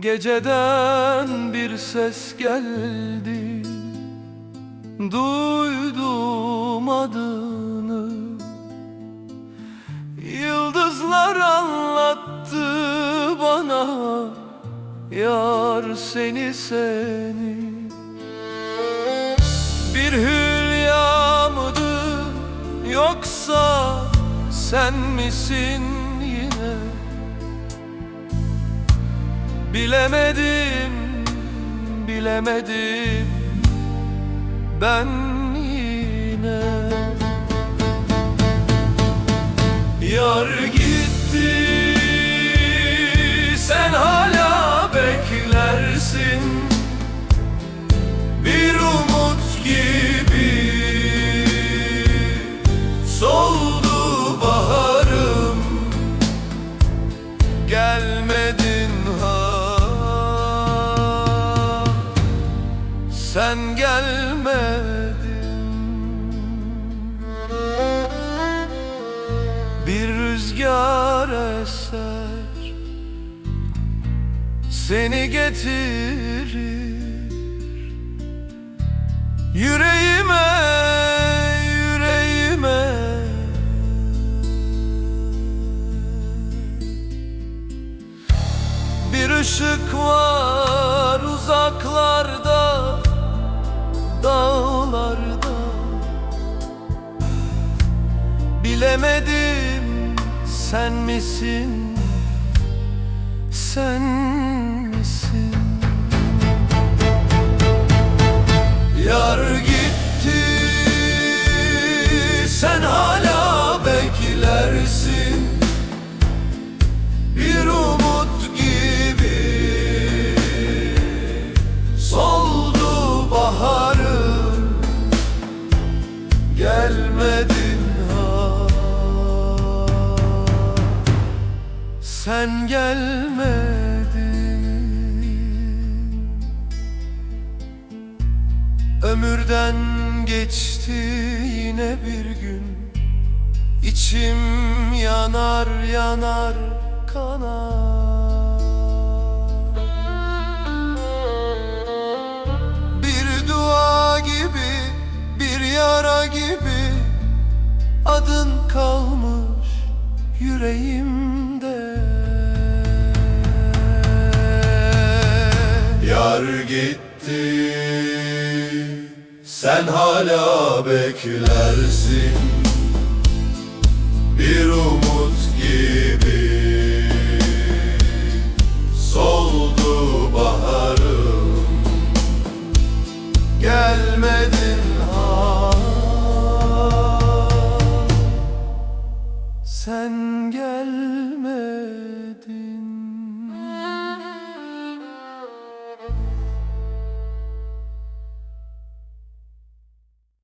Geceden bir ses geldi, duydum adını. Yıldızlar anlattı bana, yar seni seni. Bir hülya mıdır yoksa sen misin yine? Bilemedim, bilemedim ben yine. Yar gitti, sen hala beklersin. Bir umut gibi soldu baharım, gelmedin ha. Sen gelmedin. Bir rüzgar eser, seni getirir yüreğime, yüreğime. Bir ışık var uzaklarda, dağlarda. Bilemedim, sen misin, sen misin? Yar gitti, sen hala beklersin. Bir umut gibi soldu baharım, gelmedin ha. Sen gelmedin. Ömürden geçti yine bir gün, İçim yanar yanar kanar. Bir dua gibi, bir yara gibi, adın kalmış yüreğimde. Yar gitti, sen hala beklersin. Bir umut